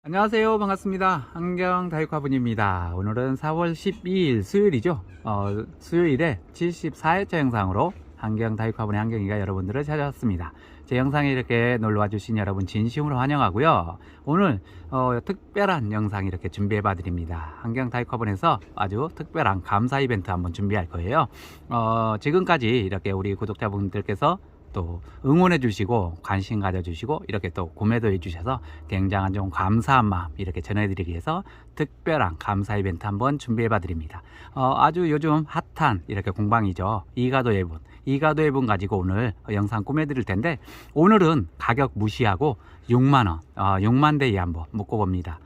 안녕하세요. 반갑습니다. 환경 다육화분입니다. 오늘은 4월 12일 수요일이죠. 수요일에 74회차 영상으로 환경 다육화분의 환경이가 여러분들을 찾아왔습니다. 제 영상에 이렇게 놀러와 주신 여러분 진심으로 환영하고요. 오늘 특별한 영상 이렇게 준비해 봐 드립니다. 환경 다육화분에서 아주 특별한 감사 이벤트 한번 준비할 거예요. 지금까지 이렇게 우리 구독자분들께서 또 응원해 주시고 관심 가져 주시고 이렇게 또 구매도 해 주셔서 굉장한 좀 감사한 마음 이렇게 전해 드리기 위해서 특별한 감사 이벤트 한번 준비해 봐 드립니다. 아주 요즘 핫한 이렇게 공방이죠. 이가도 예분 가지고 오늘 영상 꾸며 드릴 텐데, 오늘은 가격 무시하고 6만원 6만대에 한번 묶어 봅니다.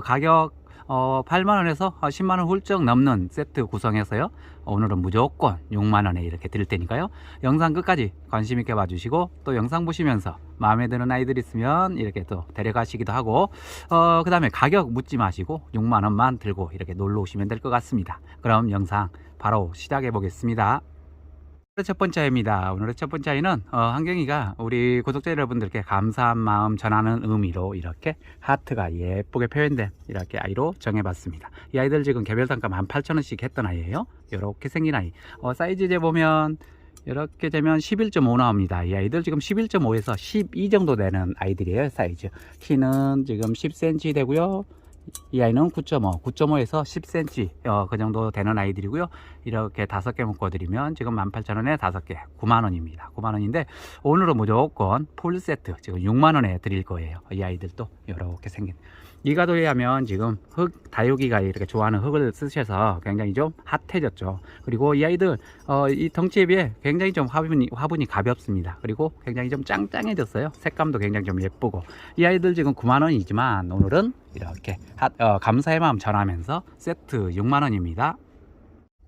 가격 8만원에서 10만원 훌쩍 넘는 세트 구성해서요, 오늘은 무조건 6만원에 이렇게 드릴 테니까요, 영상 끝까지 관심 있게 봐주시고, 또 영상 보시면서 마음에 드는 아이들 있으면 이렇게 또 데려가시기도 하고, 그 다음에 가격 묻지 마시고 6만원만 들고 이렇게 놀러 오시면 될 것 같습니다. 그럼 영상 바로 시작해 보겠습니다. 첫 번째 아이입니다. 오늘의 첫 번째 아이는 환경이가 우리 구독자 여러분들께 감사한 마음 전하는 의미로 이렇게 하트가 예쁘게 표현된 이렇게 아이로 정해봤습니다. 이 아이들 지금 개별 단가 18,000원씩 했던 아이예요. 이렇게 생긴 아이. 사이즈 재보면 이렇게 되면 11.5 나옵니다. 이 아이들 지금 11.5에서 12 정도 되는 아이들이에요. 사이즈. 키는 지금 10cm 되고요. 이 아이는 9.5에서 10cm 그 정도 되는 아이들이고요. 이렇게 5개 묶어드리면 지금 18,000원에 5개 9만원입니다. 9만원인데 오늘은 무조건 풀세트 지금 6만원에 드릴 거예요. 이 아이들도 이렇게 생긴, 이가도에 하면 지금 다육이가 이렇게 좋아하는 흙을 쓰셔서 굉장히 좀 핫해졌죠. 그리고 이 아이들 이 덩치에 비해 굉장히 좀 화분이 가볍습니다. 그리고 굉장히 좀 짱짱해졌어요. 색감도 굉장히 좀 예쁘고, 이 아이들 지금 9만원이지만 오늘은 이렇게 감사의 마음 전하면서 세트 6만원입니다.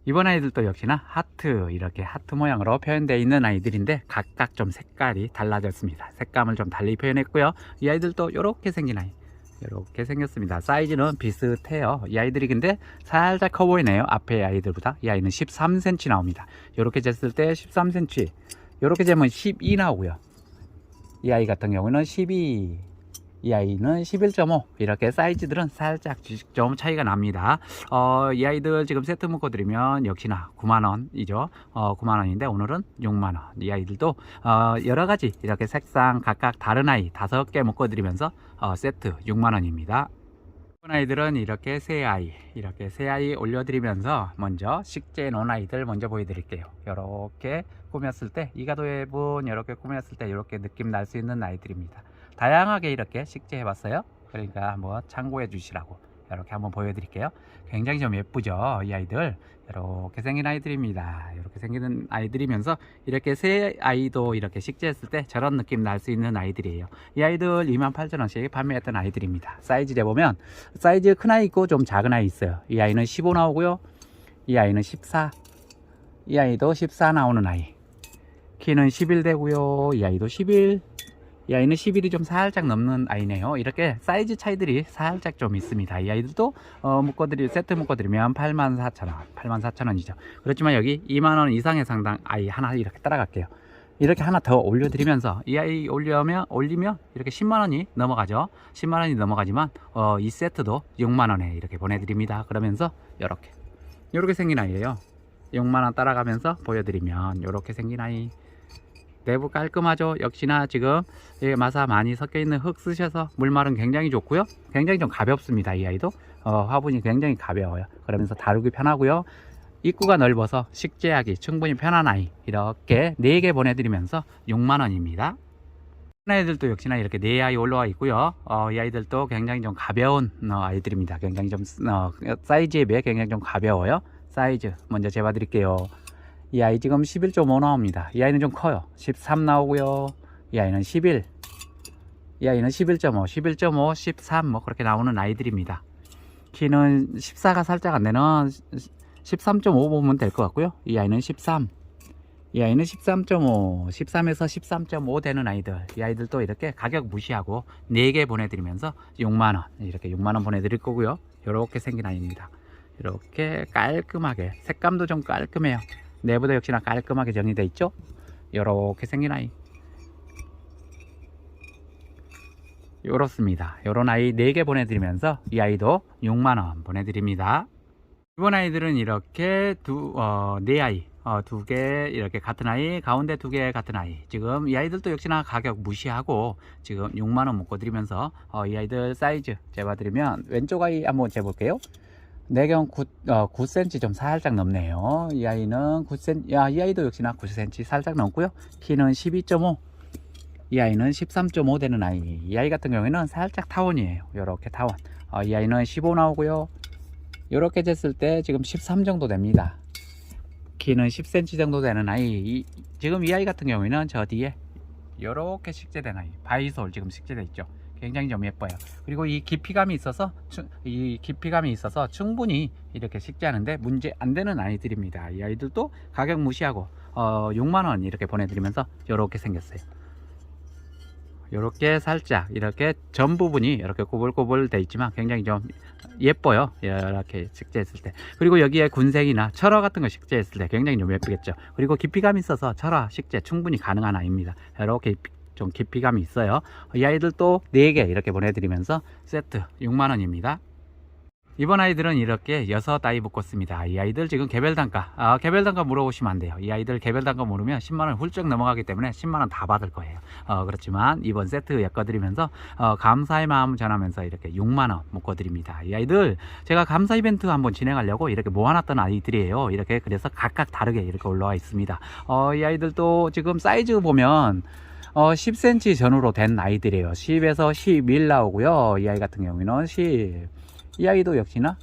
이번 아이들도 역시나 하트, 이렇게 하트 모양으로 표현되어 있는 아이들인데 각각 좀 색깔이 달라졌습니다. 색감을 좀 달리 표현했고요. 이 아이들도 이렇게 생긴 아이, 이렇게 생겼습니다. 사이즈는 비슷해요. 이 아이들이 근데 살짝 커 보이네요. 앞에 아이들보다. 이 아이는 13cm 나옵니다. 이렇게 쟀을 때 13cm, 이렇게 재면 12 나오고요. 이 아이 같은 경우는 12, 이 아이는 11.5, 이렇게 사이즈들은 살짝 좀 차이가 납니다. 이 아이들 지금 세트 묶어 드리면 역시나 9만원이죠. 9만원인데 오늘은 6만원. 이 아이들도 여러가지 이렇게 색상 각각 다른 아이 5개 묶어 드리면서 세트 6만원입니다. 이번 아이들은 이렇게 새 아이 올려드리면서 먼저 식재해 놓은 아이들 먼저 보여드릴게요. 이렇게 꾸몄을 때, 이가도의 분 이렇게 꾸몄을 때 이렇게 느낌 날 수 있는 아이들입니다. 다양하게 이렇게 식재해 봤어요. 그러니까 한번 참고해 주시라고 이렇게 한번 보여드릴게요. 굉장히 좀 예쁘죠. 이 아이들 이렇게 생긴 아이들입니다. 이렇게 생기는 아이들이면서 이렇게 새 아이도 이렇게 식재했을 때 저런 느낌 날 수 있는 아이들이에요. 이 아이들 28,000원씩 판매했던 아이들입니다. 사이즈 재보면 사이즈 큰 아이 있고 좀 작은 아이 있어요. 이 아이는 15 나오고요. 이 아이는 14, 이 아이도 14 나오는 아이. 키는 11 되고요. 이 아이도 11, 이 아이는 11이 좀 살짝 넘는 아이네요. 이렇게 사이즈 차이들이 살짝 좀 있습니다. 이 아이들도 세트 묶어드리면 84,000원 84,000원이죠 그렇지만 여기 2만원 이상의 상당 아이 하나 이렇게 따라갈게요. 이렇게 하나 더 올려드리면서 이 아이 올리면 이렇게 10만원이 넘어가죠. 10만원이 넘어가지만 이 세트도 6만원에 이렇게 보내드립니다. 그러면서 이렇게 생긴 아이예요. 6만원 따라가면서 보여드리면 이렇게 생긴 아이. 내부 깔끔하죠. 역시나 지금 마사 많이 섞여 있는 흙 쓰셔서 물말은 굉장히 좋고요. 굉장히 좀 가볍습니다. 이 아이도 화분이 굉장히 가벼워요. 그러면서 다루기 편하고요. 입구가 넓어서 식재하기 충분히 편한 아이, 이렇게 4개 보내드리면서 6만원입니다. 아이들도 역시나 이렇게 4아이 올라와 있고요. 이 아이들도 굉장히 좀 가벼운 아이들입니다. 굉장히 좀 사이즈에 비해 굉장히 좀 가벼워요. 사이즈 먼저 재봐 드릴게요. 이 아이 지금 11.5 나옵니다. 이 아이는 좀 커요. 13 나오고요. 이 아이는 11, 이 아이는 11.5, 11.5, 13 뭐 그렇게 나오는 아이들입니다. 키는 14가 살짝 안 되는 13.5 보면 될 것 같고요. 이 아이는 13, 이 아이는 13.5, 13에서 13.5 되는 아이들. 이 아이들도 이렇게 가격 무시하고 4개 보내드리면서 6만원, 이렇게 6만원 보내드릴 거고요. 이렇게 생긴 아이입니다. 이렇게 깔끔하게, 색감도 좀 깔끔해요. 내부도 역시나 깔끔하게 정리되어 있죠. 이렇게 생긴 아이. 요렇습니다. 요런 아이 4개 보내드리면서 이 아이도 6만원 보내드립니다. 이번 아이들은 이렇게 4아이 2개 이렇게 같은 아이, 가운데 2개 같은 아이. 지금 이 아이들도 역시나 가격 무시하고 지금 6만원 묶어드리면서 이 아이들 사이즈 재봐드리면 왼쪽 아이 한번 재볼게요. 내경 9cm 좀 살짝 넘네요. 이 아이는 9cm, 이 아이도 역시나 9cm 살짝 넘고요. 키는 12.5, 이 아이는 13.5 되는 아이. 이 아이 같은 경우에는 살짝 타원이에요. 요렇게 타원. 이 아이는 15 나오고요. 요렇게 쟀을 때 지금 13 정도 됩니다. 키는 10cm 정도 되는 아이. 지금 이 아이 같은 경우에는 저 뒤에 요렇게 식재된 아이, 바이솔 지금 식재되어 있죠. 굉장히 좀 예뻐요. 그리고 이 깊이감이 있어서 충분히 이렇게 식재하는데 문제 안 되는 아이들입니다. 이 아이들도 가격 무시하고 6만원 이렇게 보내드리면서 요렇게 생겼어요. 요렇게 살짝 이렇게 전 부분이 이렇게 꼬불꼬불 돼 있지만 굉장히 좀 예뻐요. 이렇게 식재했을 때. 그리고 여기에 군생이나 철화 같은 거 식재했을 때 굉장히 좀 예쁘겠죠. 그리고 깊이감이 있어서 철화 식재 충분히 가능한 아이입니다. 이렇게 좀 깊이감이 있어요. 이 아이들도 4개 이렇게 보내드리면서 세트 6만원입니다. 이번 아이들은 이렇게 6아이 묶었습니다. 이 아이들 지금 개별 단가, 개별 단가 물어보시면 안 돼요. 이 아이들 개별 단가 모르면 10만원 훌쩍 넘어가기 때문에 10만원 다 받을 거예요. 그렇지만 이번 세트 엮어드리면서 감사의 마음 전하면서 이렇게 6만원 묶어드립니다. 이 아이들 제가 감사 이벤트 한번 진행하려고 이렇게 모아놨던 아이들이에요. 이렇게 그래서 각각 다르게 이렇게 올라와 있습니다. 이 아이들도 지금 사이즈 보면 10cm 전후로 된 아이들이에요. 10에서 11 나오고요. 이 아이 같은 경우에는 10. 이 아이도 역시나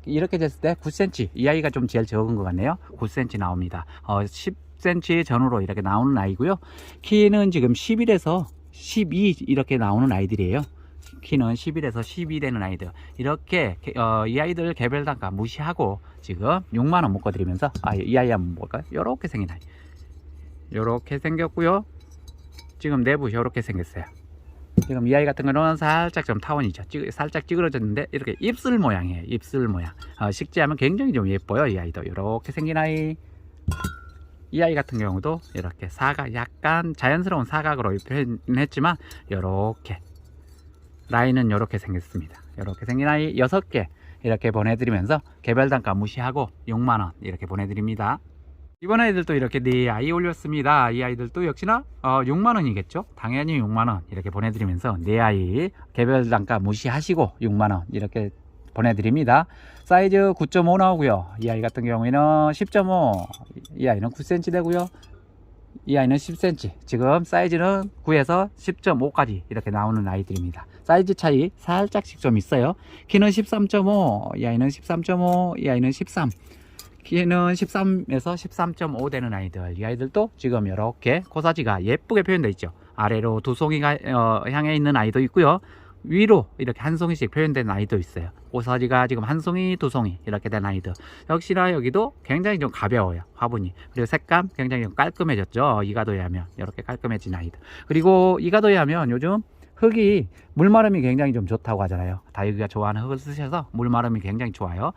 이렇게 됐을 때 9cm. 이 아이가 좀 제일 적은 것 같네요. 9cm 나옵니다. 10cm 전후로 이렇게 나오는 아이고요. 키는 지금 11에서 12 이렇게 나오는 아이들이에요. 키는 11에서 12 되는 아이들. 이렇게 이 아이들 개별 단가 무시하고 지금 6만원 묶어드리면서 이 아이 한번 볼까요? 요렇게 생긴 아이. 요렇게 생겼고요. 지금 내부 요렇게 생겼어요. 지금 이 아이 같은 거는 살짝 좀 타원이죠. 살짝 찌그러졌는데 이렇게 입술 모양이에요. 입술 모양. 식재하면 굉장히 좀 예뻐요. 이 아이도 이렇게 생긴 아이. 이 아이 같은 경우도 이렇게 사각, 약간 자연스러운 사각으로 표현했지만 이렇게 라인은 이렇게 생겼습니다. 이렇게 생긴 아이 6개 이렇게 보내드리면서 개별 단가 무시하고 6만원 이렇게 보내드립니다. 이번 아이들도 이렇게 4아이 올렸습니다. 이 아이들도 역시나 6만원이겠죠. 당연히 6만원 이렇게 보내드리면서 4아이 개별 단가 무시하시고 6만원 이렇게 보내드립니다. 사이즈 9.5 나오고요. 이 아이 같은 경우에는 10.5, 이 아이는 9cm 되고요. 이 아이는 10cm. 지금 사이즈는 9에서 10.5까지 이렇게 나오는 아이들입니다. 사이즈 차이 살짝씩 좀 있어요. 키는 13.5, 이 아이는 13.5, 이 아이는 13. 키는 13에서 13.5 되는 아이들. 이 아이들도 지금 이렇게 코사지가 예쁘게 표현되어 있죠. 아래로 2송이가 향해 있는 아이도 있고요. 위로 이렇게 한 송이씩 표현된 아이도 있어요. 코사지가 지금 한 송이, 2송이 이렇게 된 아이들. 역시나 여기도 굉장히 좀 가벼워요. 화분이. 그리고 색감 굉장히 좀 깔끔해졌죠. 이가도에 하면 이렇게 깔끔해진 아이들. 그리고 이가도에 하면 요즘 흙이 물마름이 굉장히 좀 좋다고 하잖아요. 다육이가 좋아하는 흙을 쓰셔서 물마름이 굉장히 좋아요.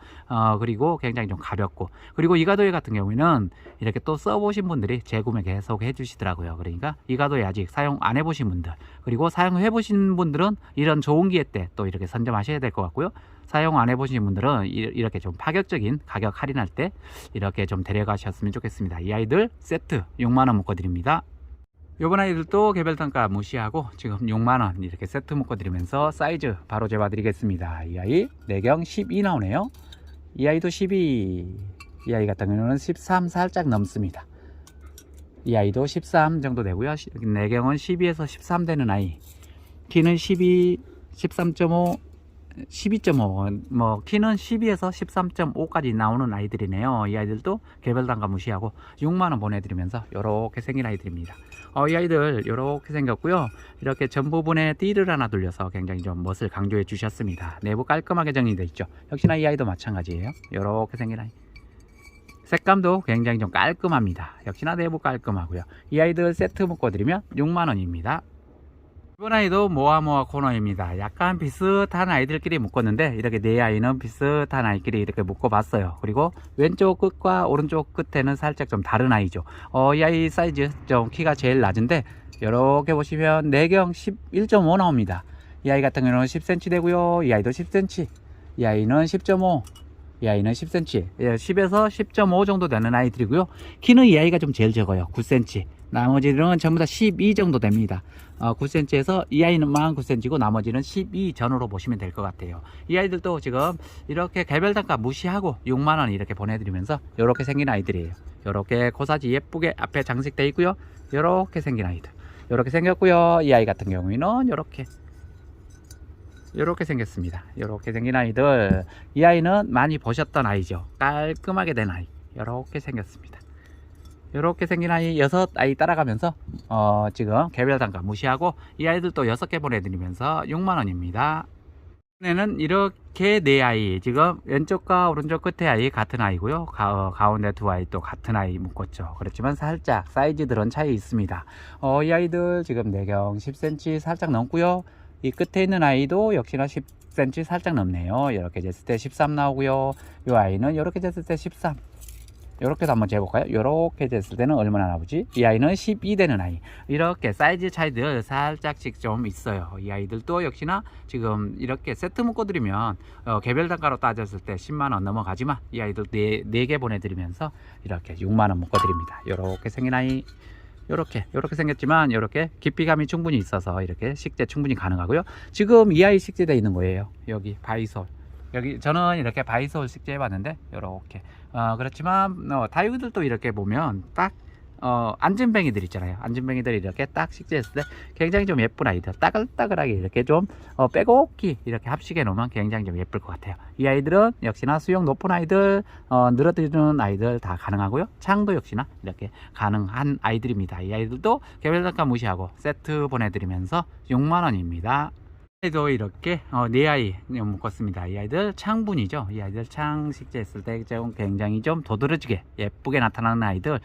그리고 굉장히 좀 가볍고, 그리고 이가도에 같은 경우에는 이렇게 또 써보신 분들이 재구매 계속 해주시더라고요. 그러니까 이가도에 아직 사용 안 해보신 분들, 그리고 사용해 보신 분들은 이런 좋은 기회 때 또 이렇게 선점하셔야 될 것 같고요. 사용 안 해보신 분들은 이렇게 좀 파격적인 가격 할인할 때 이렇게 좀 데려가셨으면 좋겠습니다. 이 아이들 세트 6만원 묶어드립니다. 요번 아이들도 개별 단가 무시하고 지금 6만원 이렇게 세트 묶어드리면서 사이즈 바로 재봐드리겠습니다. 이 아이 내경 12 나오네요. 이 아이도 12, 이 아이 같은 경우는 13 살짝 넘습니다. 이 아이도 13 정도 되고요. 내경은 12에서 13 되는 아이. 키는 12, 13.5, 12.5, 뭐 키는 12에서 13.5까지 나오는 아이들이네요. 이 아이들도 개별 단가 무시하고 6만원 보내드리면서 이렇게 생긴 아이들입니다. 이 아이들 이렇게 생겼고요. 이렇게 전 부분에 띠를 하나 돌려서 굉장히 좀 멋을 강조해 주셨습니다. 내부 깔끔하게 정리되어 있죠. 역시나 이 아이도 마찬가지예요. 이렇게 생긴 아이. 색감도 굉장히 좀 깔끔합니다. 역시나 내부 깔끔하고요. 이 아이들 세트 묶어드리면 6만원입니다. 이번 아이도 모아모아 코너입니다. 약간 비슷한 아이들끼리 묶었는데 이렇게 4아이는 비슷한 아이끼리 이렇게 묶어봤어요. 그리고 왼쪽 끝과 오른쪽 끝에는 살짝 좀 다른 아이죠. 이 아이 사이즈 좀 키가 제일 낮은데 이렇게 보시면 내경 11.5 나옵니다. 이 아이 같은 경우는 10cm 되고요. 이 아이도 10cm. 이 아이는 10.5. 이 아이는 10cm. 10에서 10.5 정도 되는 아이들이고요. 키는 이 아이가 좀 제일 적어요. 9cm. 나머지는 전부 다 12 정도 됩니다. 9cm에서 이 아이는만 9cm고 나머지는 12 전후로 보시면 될 것 같아요. 이 아이들도 지금 이렇게 개별 단가 무시하고 6만원 이렇게 보내드리면서 이렇게 생긴 아이들이에요. 이렇게 코사지 예쁘게 앞에 장식되어 있고요. 이렇게 생긴 아이들. 이렇게 생겼고요. 이 아이 같은 경우에는 이렇게 생겼습니다. 이렇게 생긴 아이들. 이 아이는 많이 보셨던 아이죠. 깔끔하게 된 아이. 이렇게 생겼습니다. 이렇게 생긴 아이 6아이 따라가면서 지금 개별 단가 무시하고 이 아이들도 6개 보내드리면서 6만원입니다. 이번에는 이렇게 4아이, 지금 왼쪽과 오른쪽 끝에 아이 같은 아이고요. 가운데 2아이 또 같은 아이 묶었죠. 그렇지만 살짝 사이즈들은 차이 있습니다. 이 아이들 지금 내경 10cm 살짝 넘고요. 이 끝에 있는 아이도 역시나 10cm 살짝 넘네요. 이렇게 쟀을 때 13 나오고요. 이 아이는 이렇게 쟀을 때 13. 이렇게도 한번 재볼까요? 이렇게 됐을 때는 얼마나 나오지? 이 아이는 12 되는 아이. 이렇게 사이즈 차이들 살짝씩 좀 있어요. 이 아이들도 역시나 지금 이렇게 세트 묶어드리면 개별 단가로 따졌을 때 10만원 넘어가지만 이 아이들 4개 보내드리면서 이렇게 6만원 묶어드립니다. 이렇게 생긴 아이. 이렇게 생겼지만 이렇게 깊이감이 충분히 있어서 이렇게 식재 충분히 가능하고요. 지금 이 아이 식재되어 있는 거예요. 여기 바이솔. 여기 저는 이렇게 바이솔 식재 해봤는데 이렇게 그렇지만 다육이들도 이렇게 보면 딱 안전뱅이들 있잖아요. 안전뱅이들이 이렇게 딱 식재했을 때 굉장히 좀 예쁜 아이들, 따글따글하게 이렇게 좀 빼곡히 이렇게 합식해 놓으면 굉장히 좀 예쁠 것 같아요. 이 아이들은 역시나 수영 높은 아이들, 늘어뜨리는 아이들 다 가능하고요. 창도 역시나 이렇게 가능한 아이들입니다. 이 아이들도 개별 단가 무시하고 세트 보내드리면서 6만원입니다. 도 이렇게 4아이 묶었습니다. 이 아이들 창분이죠. 이 아이들 창 식재했을 때 굉장히 좀 도드라지게 예쁘게 나타나는 아이들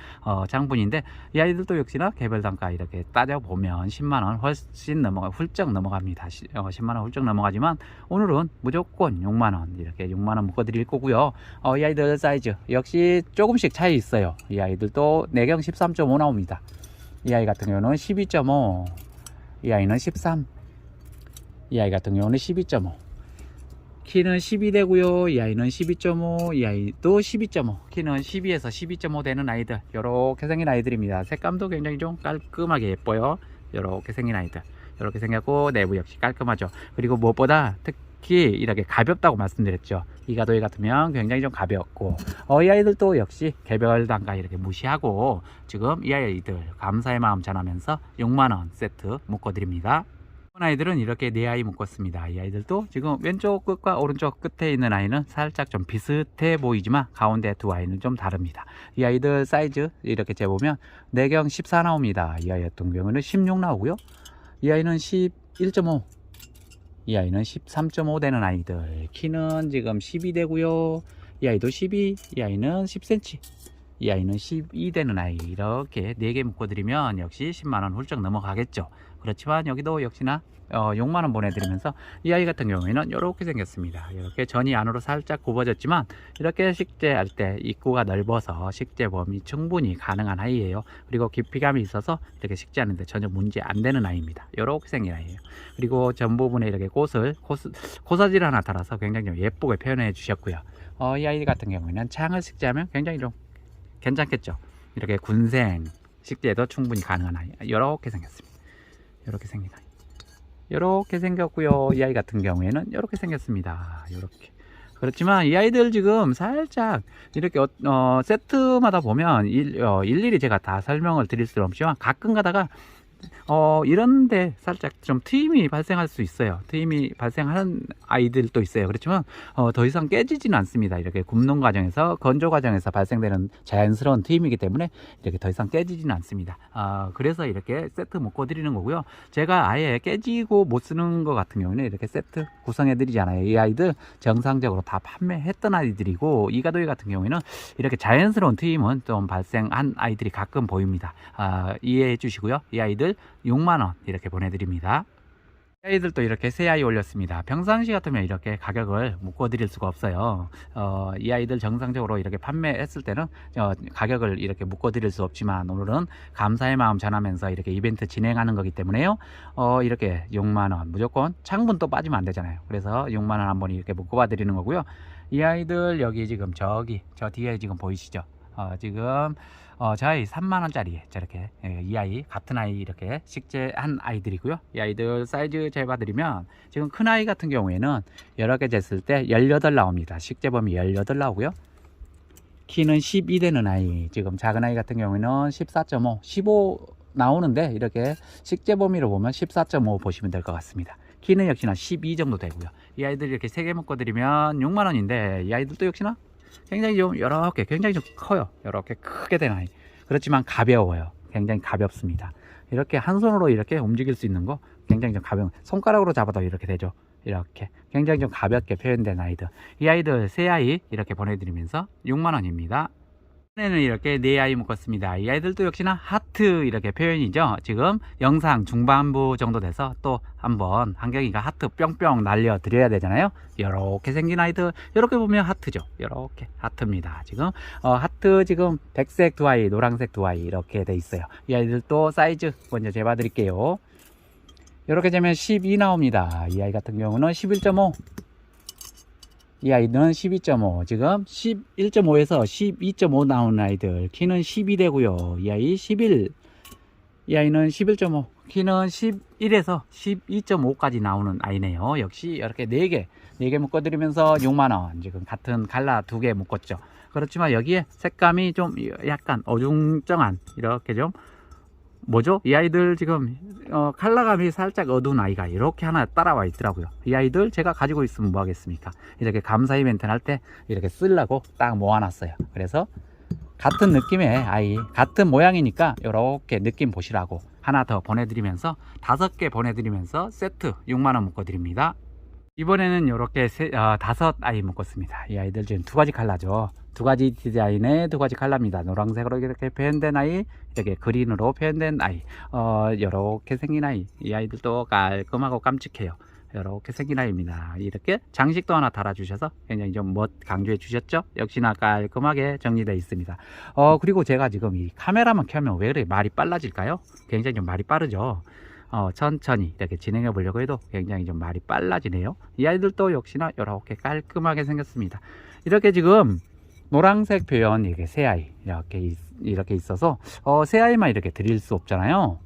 창분인데, 이 아이들도 역시나 개별 단가 이렇게 따져보면 10만원 훨씬 훌쩍 넘어갑니다. 10만원 훌쩍 넘어가지만 오늘은 무조건 6만원 이렇게 6만원 묶어드릴 거고요. 이 아이들 사이즈 역시 조금씩 차이 있어요. 이 아이들도 내경 13.5 나옵니다. 이 아이 같은 경우는 12.5, 이 아이는 13, 이 아이 같은 경우는 12.5, 키는 12 되고요. 이 아이는 12.5, 이 아이도 12.5, 키는 12에서 12.5 되는 아이들, 이렇게 생긴 아이들입니다. 색감도 굉장히 좀 깔끔하게 예뻐요. 이렇게 생긴 아이들, 이렇게 생겼고 내부 역시 깔끔하죠. 그리고 무엇보다 특히 이렇게 가볍다고 말씀드렸죠. 이 가도이 같으면 굉장히 좀 가볍고 이 아이들도 역시 개별 단가 이렇게 무시하고 지금 이 아이들 감사의 마음 전하면서 6만원 세트 묶어드립니다. 아이들은 이렇게 4아이 묶었습니다. 이 아이들도 지금 왼쪽 끝과 오른쪽 끝에 있는 아이는 살짝 좀 비슷해 보이지만 가운데 2아이는 좀 다릅니다. 이 아이들 사이즈 이렇게 재보면 내경 14 나옵니다. 이 아이 같은 경우는 16 나오고요. 이 아이는 11.5, 이 아이는 13.5 되는 아이들, 키는 지금 12 되고요. 이 아이도 12, 이 아이는 10cm, 이 아이는 12 되는 아이, 이렇게 4개 묶어드리면 역시 10만원 훌쩍 넘어가겠죠. 그렇지만 여기도 역시나 6만원 보내드리면서 이 아이 같은 경우에는 이렇게 생겼습니다. 이렇게 전이 안으로 살짝 굽어졌지만 이렇게 식재할 때 입구가 넓어서 식재 범위 충분히 가능한 아이예요. 그리고 깊이감이 있어서 이렇게 식재하는데 전혀 문제 안 되는 아이입니다. 이렇게 생긴 아이예요. 그리고 전 부분에 이렇게 코사지를 하나 달아서 굉장히 좀 예쁘게 표현해 주셨고요. 이 아이 같은 경우에는 창을 식재하면 굉장히 좀 괜찮겠죠. 이렇게 군생 식재도 충분히 가능한 아이. 이렇게 생겼습니다. 이렇게 생긴 아이. 이렇게 생겼고요. 이 아이 같은 경우에는 이렇게 생겼습니다. 이렇게. 그렇지만 이 아이들 지금 살짝 이렇게 세트마다 보면 일일이 제가 다 설명을 드릴 수는 없지만 가끔 가다가 이런데 살짝 좀 트임이 발생할 수 있어요. 트임이 발생하는 아이들도 있어요. 그렇지만 더 이상 깨지지는 않습니다. 이렇게 굽는 과정에서, 건조 과정에서 발생되는 자연스러운 트임이기 때문에 이렇게 더 이상 깨지지는 않습니다. 그래서 이렇게 세트 묶어 드리는 거고요. 제가 아예 깨지고 못 쓰는 것 같은 경우는 이렇게 세트 구성해 드리잖아요. 이 아이들 정상적으로 다 판매했던 아이들이고, 이 가도이 같은 경우에는 이렇게 자연스러운 트임은 좀 발생한 아이들이 가끔 보입니다. 이해해 주시고요. 이 아이들 6만원 이렇게 보내드립니다. 이 아이들도 이렇게 새 아이 올렸습니다. 평상시 같으면 이렇게 가격을 묶어 드릴 수가 없어요. 이 아이들 정상적으로 이렇게 판매했을 때는 가격을 이렇게 묶어 드릴 수 없지만, 오늘은 감사의 마음 전하면서 이렇게 이벤트 진행하는 거기 때문에요. 이렇게 6만원 무조건, 창문도 빠지면 안 되잖아요. 그래서 6만원 한번 이렇게 묶어 봐 드리는 거고요. 이 아이들 여기 지금 저 뒤에 지금 보이시죠? 지금 저 아이 3만원짜리 저렇게, 이 아이 같은 아이 이렇게 식재한 아이들이고요. 이 아이들 사이즈 재봐드리면, 지금 큰 아이 같은 경우에는 여러 개 쟀을 때 18 나옵니다. 식재범위 18 나오고요. 키는 12 되는 아이, 지금 작은 아이 같은 경우에는 14.5, 15 나오는데, 이렇게 식재범위로 보면 14.5 보시면 될 것 같습니다. 키는 역시나 12 정도 되고요. 이 아이들 이렇게 3개 묶어드리면 6만원인데, 이 아이들도 역시나 굉장히 좀 이렇게 굉장히 좀 커요. 이렇게 크게 된 아이. 그렇지만 가벼워요. 굉장히 가볍습니다. 이렇게 한 손으로 이렇게 움직일 수 있는 거 굉장히 좀 가벼운, 손가락으로 잡아도 이렇게 되죠. 이렇게 굉장히 좀 가볍게 표현된 아이들, 이 아이들 세 아이 이렇게 보내드리면서 6만원입니다. 이번에는 이렇게 4아이 묶었습니다. 이 아이들도 역시나 하트 이렇게 표현이죠. 지금 영상 중반부 정도 돼서 또 한번 한경이가 하트 뿅뿅 날려 드려야 되잖아요. 이렇게 생긴 아이들, 이렇게 보면 하트죠. 이렇게 하트입니다. 지금 하트 지금 백색 2아이, 노란색 2아이 이렇게 돼 있어요. 이 아이들도 사이즈 먼저 재봐 드릴게요. 이렇게 재면 12 나옵니다. 이 아이 같은 경우는 11.5, 이 아이는 12.5, 지금 11.5에서 12.5 나오는 아이들, 키는 12 되고요. 이 아이 11, 이 아이는 11.5, 키는 11에서 12.5까지 나오는 아이네요. 역시 이렇게 4개 묶어드리면서 6만원, 지금 같은 갈라 2개 묶었죠. 그렇지만 여기에 색감이 좀 약간 어중쩡한, 이렇게 좀 뭐죠? 이 아이들 지금 컬러감이 살짝 어두운 아이가 이렇게 하나 따라와 있더라고요. 이 아이들 제가 가지고 있으면 뭐 하겠습니까? 이렇게 감사 이벤트 할 때 이렇게 쓰려고 딱 모아놨어요. 그래서 같은 느낌의 아이, 같은 모양이니까 이렇게 느낌 보시라고 하나 더 보내드리면서 5개 보내드리면서 세트 6만원 묶어드립니다. 이번에는 이렇게 5아이 묶었습니다. 이 아이들 지금 2가지 컬러죠. 2가지 디자인의 2가지 컬러입니다. 노란색으로 이렇게 표현된 아이, 이렇게 그린으로 표현된 아이, 이렇게 생긴 아이. 이 아이들도 깔끔하고 깜찍해요. 이렇게 생긴 아이입니다. 이렇게 장식도 하나 달아주셔서 굉장히 좀 강조해 주셨죠. 역시나 깔끔하게 정리되어 있습니다. 그리고 제가 지금 이 카메라만 켜면 왜 그렇게 말이 빨라질까요? 굉장히 좀 말이 빠르죠. 천천히 이렇게 진행해 보려고 해도 굉장히 좀 말이 빨라지네요. 이 아이들도 역시나 이렇게 깔끔하게 생겼습니다. 이렇게 지금 노란색 표현, 이게 새 아이 이렇게 있어서 새 아이만 이렇게 드릴 수 없잖아요.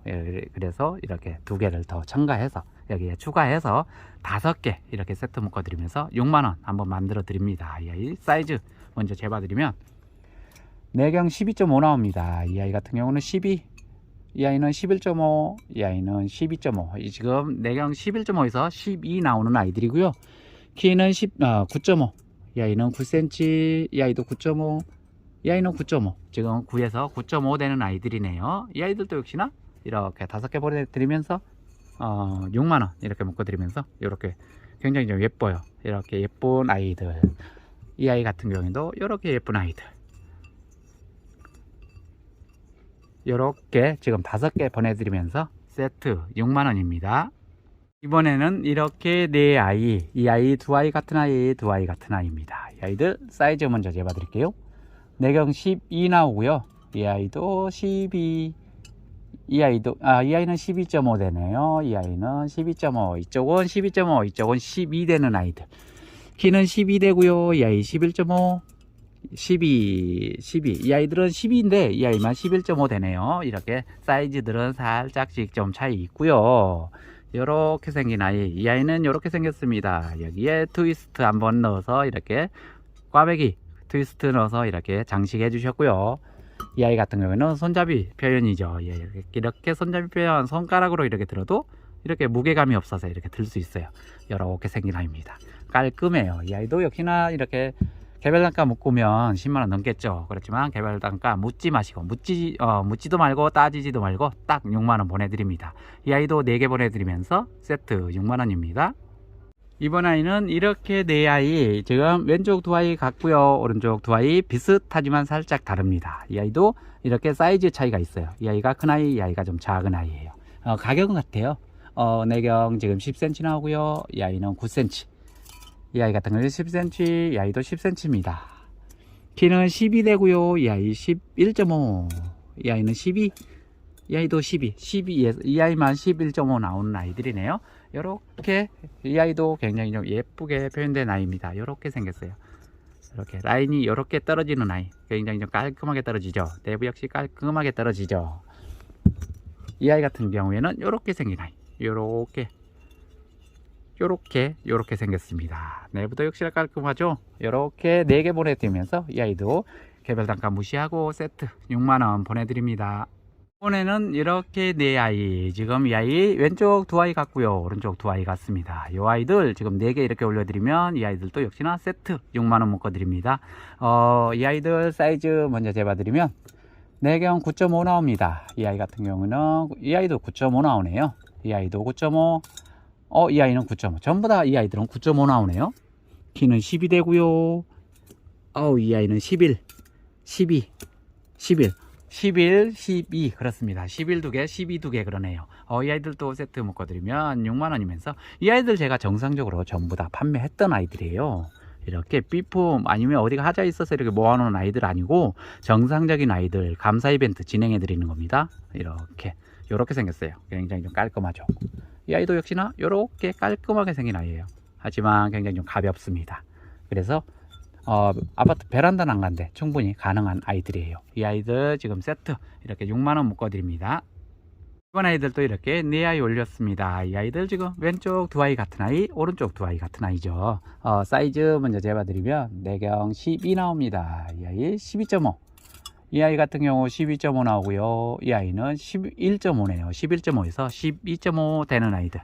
그래서 이렇게 2개를 더 첨가해서 여기에 추가해서 5개 이렇게 세트 묶어 드리면서 6만원 한번 만들어 드립니다. 이 아이 사이즈 먼저 재봐 드리면 4경 12.5 나옵니다. 이 아이 같은 경우는 12, 이 아이는 11.5, 이 아이는 12.5, 지금 4경 11.5에서 12 나오는 아이들이고요. 키는 9.5, 이 아이는 9cm, 이 아이도 9.5, 이 아이는 9.5, 지금 9에서 9.5 되는 아이들이네요. 이 아이들도 역시나 이렇게 5개 보내드리면서 6만원 이렇게 묶어드리면서 이렇게 굉장히 좀 예뻐요. 이렇게 예쁜 아이들, 이 아이 같은 경우에도 이렇게 예쁜 아이들, 이렇게 지금 5개 보내드리면서 세트 6만원입니다. 이번에는 이렇게 4아이, 이 아이 2아이 같은 아이, 2아이 같은 아이입니다. 이 아이들 사이즈 먼저 재봐 드릴게요. 4경 12 나오고요. 이 아이도 12, 이 아이도 이 아이는 12.5 되네요. 이 아이는 12.5, 이쪽은 12.5, 이쪽은 12 되는 아이들. 키는 12 되고요. 이 아이 11.5, 12, 이 아이들은 12인데 이 아이만 11.5 되네요. 이렇게 사이즈들은 살짝씩 좀 차이 있고요. 이렇게 생긴 아이, 이 아이는 이렇게 생겼습니다. 여기에 트위스트 한번 넣어서 이렇게 꽈배기 트위스트 넣어서 이렇게 장식해 주셨고요. 이 아이 같은 경우에는 손잡이 표현이죠. 이렇게 손잡이 표현, 손가락으로 이렇게 들어도 이렇게 무게감이 없어서 이렇게 들 수 있어요. 이렇게 생긴 아이입니다. 깔끔해요. 이 아이도 역시나 이렇게 개별 단가 묶으면 10만원 넘겠죠. 그렇지만 개별 단가 묻지 마시고, 묻지도 말고 따지지도 말고 딱 6만원 보내드립니다. 이 아이도 4개 보내드리면서 세트 6만원입니다. 이번 아이는 이렇게 4아이, 지금 왼쪽 2아이 같고요, 오른쪽 2아이 비슷하지만 살짝 다릅니다. 이 아이도 이렇게 사이즈 차이가 있어요. 이 아이가 큰 아이, 이 아이가 좀 작은 아이예요. 가격은 같아요. 내경 지금 10cm 나오고요. 이 아이는 9cm. 이 아이 같은 경우는 10cm, 이 아이도 10cm입니다. 키는 12 되고요. 이 아이 11.5. 이 아이는 12. 이 아이도 12. 이 아이만 11.5 나오는 아이들이네요. 요렇게 이 아이도 굉장히 좀 예쁘게 표현된 아이입니다. 요렇게 생겼어요. 이렇게 라인이 요렇게 떨어지는 아이. 굉장히 좀 깔끔하게 떨어지죠. 내부 역시 깔끔하게 떨어지죠. 이 아이 같은 경우에는 요렇게 생긴 아이. 요렇게 생겼습니다. 내부도 역시나 깔끔하죠. 요렇게 4개 보내드리면서 이 아이도 개별 단가 무시하고 세트 6만원 보내드립니다. 이번에는 이렇게 4아이, 지금 이 아이 왼쪽 2아이 같고요, 오른쪽 2아이 같습니다. 이 아이들 지금 4개 이렇게 올려드리면 이 아이들도 역시나 세트 6만원 묶어드립니다. 이 아이들 사이즈 먼저 재봐드리면 내경 9.5 나옵니다. 이 아이 같은 경우는 이 아이도 9.5 나오네요. 이 아이도 9.5, 이 아이는 9.5. 전부 다 이 아이들은 9.5 나오네요. 키는 12 되고요. 이 아이는 11, 12, 11, 12 그렇습니다. 11 2개, 12 2개 그러네요. 이 아이들도 세트 묶어드리면 6만원이면서 이 아이들 제가 정상적으로 전부 다 판매했던 아이들이에요. 이렇게 B품 아니면 어디가 하자 있어서 이렇게 모아놓은 아이들 아니고 정상적인 아이들 감사 이벤트 진행해 드리는 겁니다. 이렇게 생겼어요. 굉장히 좀 깔끔하죠. 이 아이도 역시나 이렇게 깔끔하게 생긴 아이예요. 하지만 굉장히 좀 가볍습니다. 그래서 아파트 베란다 난간데 충분히 가능한 아이들이에요. 이 아이들 지금 세트 이렇게 6만원 묶어드립니다. 이번 아이들도 이렇게 4아이 올렸습니다. 이 아이들 지금 왼쪽 2아이 같은 아이, 오른쪽 2아이 같은 아이죠. 사이즈 먼저 재봐드리면 내경 12 나옵니다. 이 아이 12.5. 이 아이 같은 경우 12.5 나오고요. 이 아이는 11.5네요. 11.5에서 12.5 되는 아이들.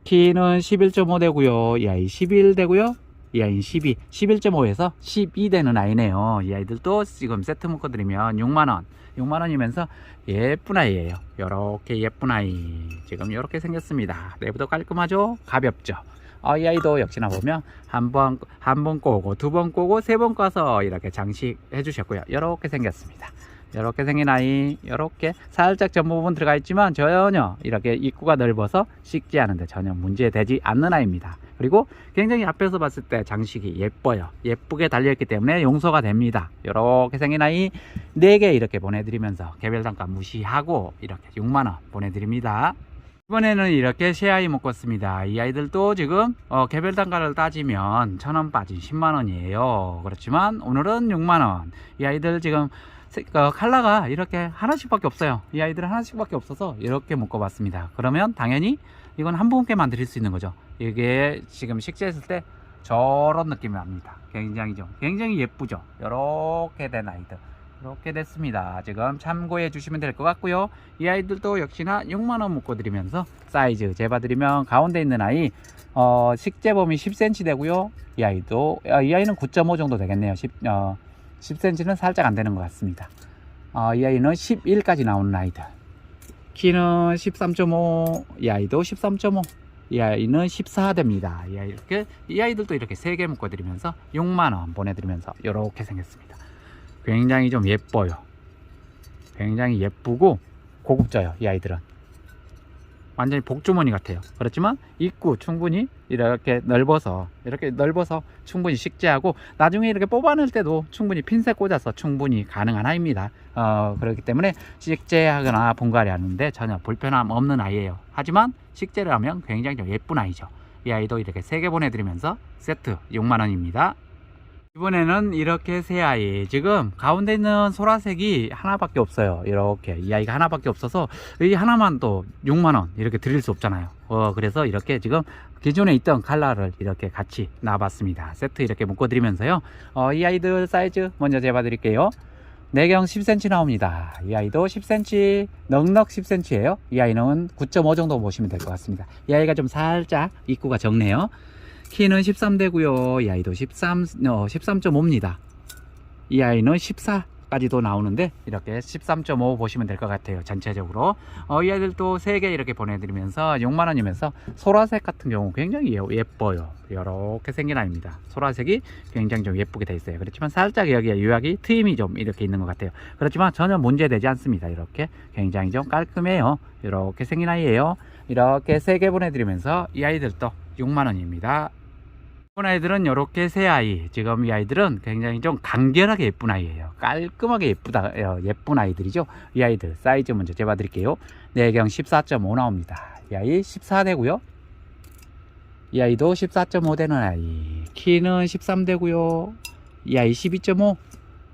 키는 11.5 되고요. 이 아이 11 되고요. 이 아이는 12, 11.5에서 12 되는 아이네요. 이 아이들도 지금 세트 묶어드리면 6만원, 6만원이면서 예쁜 아이예요. 요렇게 예쁜 아이 지금 요렇게 생겼습니다. 내부도 깔끔하죠, 가볍죠. 이 아이도 역시나 보면 한 번 꼬고, 2번 꼬고, 3번 꺼서 이렇게 장식해 주셨고요. 요렇게 생겼습니다. 이렇게 생긴 아이, 이렇게 살짝 전 부분 들어가 있지만 전혀 이렇게 입구가 넓어서 씻지 않은데 전혀 문제되지 않는 아이입니다. 그리고 굉장히 앞에서 봤을 때 장식이 예뻐요. 예쁘게 달려있기 때문에 용서가 됩니다. 이렇게 생긴 아이 4개 이렇게 보내드리면서 개별 단가 무시하고 이렇게 6만원 보내드립니다. 이번에는 이렇게 새 아이 묶었습니다. 이 아이들도 지금 개별 단가를 따지면 1,000원 빠진 10만원이에요. 그렇지만 오늘은 6만원. 이 아이들 지금 컬러가 이렇게 하나씩밖에 없어요. 이 아이들은 하나씩밖에 없어서 이렇게 묶어봤습니다. 그러면 당연히 이건 한 분께만 드릴 수 있는 거죠. 이게 지금 식재했을 때 저런 느낌이 납니다. 굉장히 예쁘죠. 이렇게 된 아이들 이렇게 됐습니다. 지금 참고해 주시면 될 것 같고요. 이 아이들도 역시나 6만원 묶어드리면서 사이즈 재봐드리면 가운데 있는 아이 식재범위 10cm 되고요. 이 아이는 9.5 정도 되겠네요. 10cm는 살짝 안 되는 것 같습니다. 이 아이는 11까지 나오는 아이들. 키는 13.5, 이 아이도 13.5, 이 아이는 14 됩니다. 이 아이들도 이렇게 3개 묶어드리면서 6만원 보내드리면서 이렇게 생겼습니다. 굉장히 좀 예뻐요. 굉장히 예쁘고 고급져요. 이 아이들은 완전히 복주머니 같아요. 그렇지만 입구 충분히 이렇게 넓어서 충분히 식재하고 나중에 이렇게 뽑아낼 때도 충분히 핀셋 꽂아서 충분히 가능한 아이입니다. 그렇기 때문에 식재하거나 분갈이 하는데 전혀 불편함 없는 아이예요. 하지만 식재를 하면 굉장히 좀 예쁜 아이죠. 이 아이도 이렇게 3개 보내드리면서 세트 6만원입니다. 이번에는 이렇게 새 아이, 지금 가운데 있는 소라색이 하나밖에 없어요. 이렇게 이 아이가 하나밖에 없어서 이 하나만 또 6만원 이렇게 드릴 수 없잖아요. 그래서 이렇게 지금 기존에 있던 컬러를 이렇게 같이 놔봤습니다. 세트 이렇게 묶어드리면서요. 이 아이들 사이즈 먼저 재봐 드릴게요. 내경 10cm 나옵니다. 이 아이도 10cm, 넉넉 10cm예요. 이 아이는 9.5 정도 보시면 될 것 같습니다. 이 아이가 좀 살짝 입구가 적네요. 키는 13 되고요. 이 아이도 13.5입니다. 이 아이는 14까지도 나오는데 이렇게 13.5 보시면 될 것 같아요. 전체적으로 이 아이들도 3개 이렇게 보내드리면서 6만원이면서 소라색 같은 경우 굉장히 예뻐요. 이렇게 생긴 아이입니다. 소라색이 굉장히 좀 예쁘게 되어 있어요. 그렇지만 살짝 여기에 유약이 트임이 좀 이렇게 있는 것 같아요. 그렇지만 전혀 문제되지 않습니다. 이렇게 굉장히 좀 깔끔해요. 이렇게 생긴 아이예요. 이렇게 3개 보내드리면서 이 아이들도 6만원입니다. 예쁜 아이들은 이렇게 세 아이, 지금 이 아이들은 굉장히 좀 간결하게 예쁜 아이예요. 깔끔하게 예쁜 아이들이죠. 이 아이들 사이즈 먼저 재봐 드릴게요. 내경 14.5 나옵니다. 이 아이 14대고요. 이 아이도 14.5 되는 아이, 키는 13대고요. 이 아이 12.5,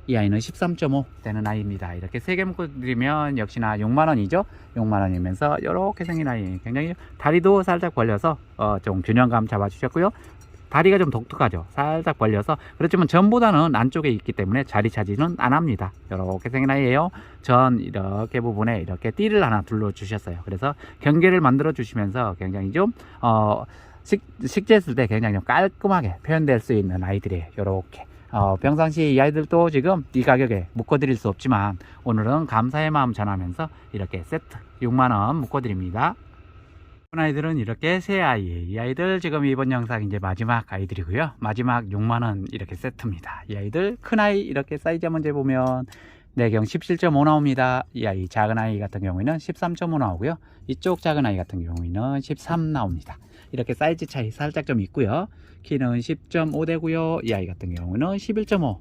이 아이는 13.5 되는 아이입니다. 이렇게 3개 묶어드리면 역시나 6만원이죠. 6만원이면서 이렇게 생긴 아이, 굉장히 다리도 살짝 벌려서 좀 균형감 잡아주셨고요. 다리가 좀 독특하죠. 살짝 벌려서. 그렇지만 전보다는 안쪽에 있기 때문에 자리 차지는 안 합니다. 이렇게 생긴 아이예요. 전 이렇게 부분에 이렇게 띠를 하나 둘러 주셨어요. 그래서 경계를 만들어 주시면서 굉장히 좀 식재했을 때 굉장히 좀 깔끔하게 표현될 수 있는 아이들이에요. 이렇게 평상시 이 아이들도 지금 이 가격에 묶어 드릴 수 없지만 오늘은 감사의 마음 전하면서 이렇게 세트 6만원 묶어 드립니다. 아이들은 이렇게 세 아이, 이 아이들 지금 이번 영상 이제 마지막 아이들이고요. 마지막 6만원 이렇게 세트입니다. 이 아이들 큰 아이 이렇게 사이즈 한번 재보면 내경 17.5 나옵니다. 이 아이 작은 아이 같은 경우에는 13.5 나오고요. 이쪽 작은 아이 같은 경우에는 13 나옵니다. 이렇게 사이즈 차이 살짝 좀 있고요. 키는 10.5 되고요. 이 아이 같은 경우는 11.5,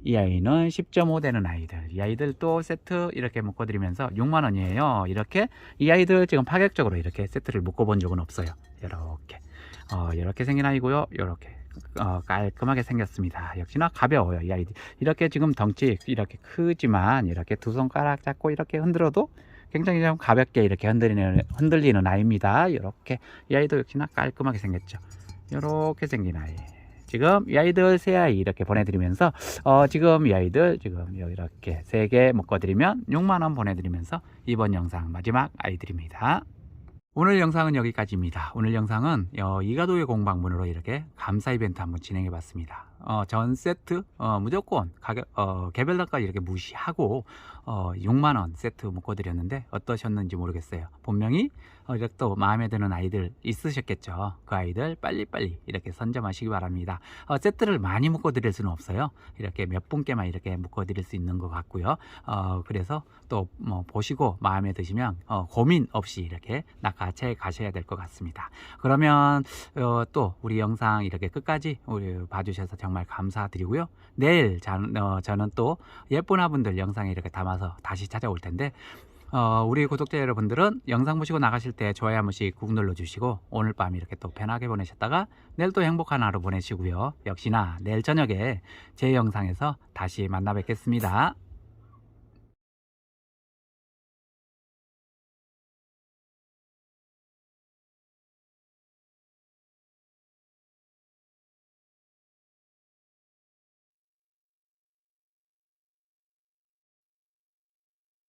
이 아이는 10.5 되는 아이들, 이 아이들 또 세트 이렇게 묶어드리면서 6만원이에요. 이렇게 이 아이들 지금 파격적으로 이렇게 세트를 묶어본 적은 없어요. 이렇게 생긴 아이고요. 이렇게 깔끔하게 생겼습니다. 역시나 가벼워요. 이 아이들 이렇게 지금 덩치 이렇게 크지만 이렇게 두 손가락 잡고 이렇게 흔들어도 굉장히 좀 가볍게 이렇게 흔들리는 아이입니다. 이렇게 이 아이도 역시나 깔끔하게 생겼죠. 이렇게 생긴 아이, 지금 이 아이들 세 아이 이렇게 보내드리면서 지금 이 아이들 지금 이렇게 3개 묶어드리면 6만원 보내드리면서 이번 영상 마지막 아이들입니다. 오늘 영상은 여기까지입니다. 오늘 영상은 이가도의 공방문으로 이렇게 감사 이벤트 한번 진행해 봤습니다. 전 세트 무조건 가격 개별 단가 이렇게 무시하고 6만원 세트 묶어드렸는데 어떠셨는지 모르겠어요. 분명히 이렇게 또 마음에 드는 아이들 있으셨겠죠. 그 아이들 빨리빨리 이렇게 선점하시기 바랍니다. 세트를 많이 묶어드릴 수는 없어요. 이렇게 몇 분께만 이렇게 묶어드릴 수 있는 것 같고요. 그래서 또 보시고 마음에 드시면 고민 없이 이렇게 낚아채 가셔야 될 것 같습니다. 그러면 또 우리 영상 이렇게 끝까지 우리 봐주셔서 정말 감사드리고요. 내일 저는 또 예쁜 아분들 영상에 이렇게 담아서 다시 찾아올 텐데 우리 구독자 여러분들은 영상 보시고 나가실 때 좋아요 한 번씩 꾹 눌러주시고 오늘 밤 이렇게 또 편하게 보내셨다가 내일 또 행복한 하루 보내시고요. 역시나 내일 저녁에 제 영상에서 다시 만나 뵙겠습니다.